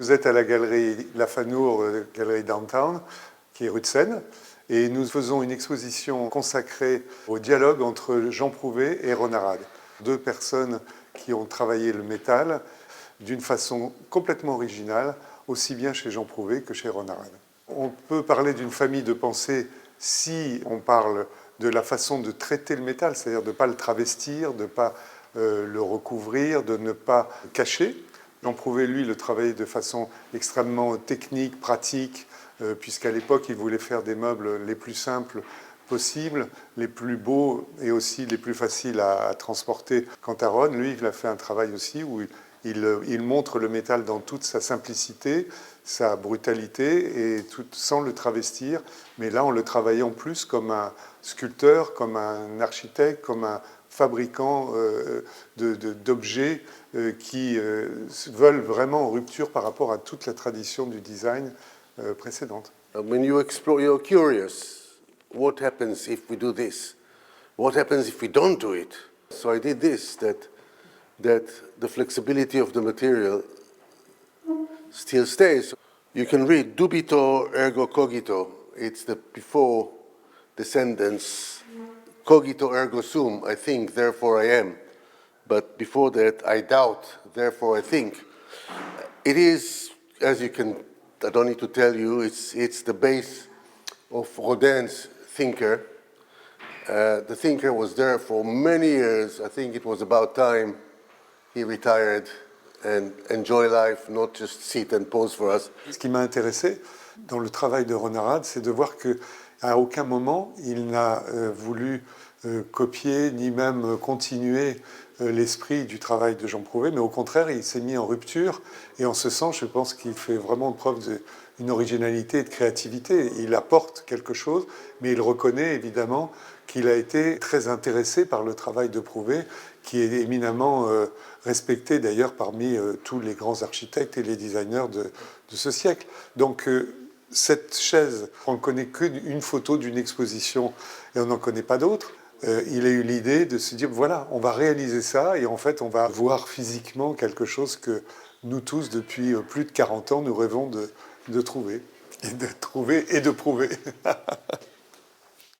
Vous êtes à la galerie La Fanour, galerie Downtown, qui est rue de Seine, et nous faisons une exposition consacrée au dialogue entre Jean Prouvé et Ron Arad. Deux personnes qui ont travaillé le métal d'une façon complètement originale, aussi bien chez Jean Prouvé que chez Ron Arad. On peut parler d'une famille de pensée si on parle de la façon de traiter le métal, c'est-à-dire de ne pas le travestir, de ne pas le recouvrir, de ne pas cacher. Jean Prouvé, lui, le travaillait de façon extrêmement technique, pratique, puisqu'à l'époque, il voulait faire des meubles les plus simples possibles, les plus beaux et aussi les plus faciles à transporter. Quant à Ron, lui, il a fait un travail aussi où il montre le métal dans toute sa simplicité, sa brutalité, et tout, sans le travestir. Mais là, on le travaillait en plus comme un sculpteur, comme un architecte, comme un fabricant d'objets qui veulent vraiment en rupture par rapport à toute la tradition du design précédente. When you explore, you're curious, what happens if we do this? What happens if we don't do it? So I did this, that the flexibility of the material still stays. You can read dubito ergo cogito. It's the before the sentence, cogito ergo sum, I think, therefore I am. But before that, I doubt, therefore I think. It is, as you can, I don't need to tell you, it's the base of Rodin's thinker. The thinker was there for many years. I think it was about time he retired and enjoy life, not just sit and pose for us. Ce qui m'a intéressé dans le travail de Ron Arad, c'est de voir qu'à aucun moment il n'a voulu copier ni même continuer l'esprit du travail de Jean Prouvé, mais au contraire, il s'est mis en rupture. Et en ce sens, je pense qu'il fait vraiment preuve d'une originalité et de créativité. Il apporte quelque chose, mais il reconnaît évidemment qu'il a été très intéressé par le travail de Prouvé, qui est éminemment respecté d'ailleurs parmi tous les grands architectes et les designers de ce siècle. Donc cette chaise, on ne connaît qu'une photo d'une exposition et on n'en connaît pas d'autres. Il a eu l'idée de se dire, voilà, on va réaliser ça et en fait, on va voir physiquement quelque chose que nous tous, depuis plus de 40 ans, nous rêvons de trouver. Et de trouver et de prouver.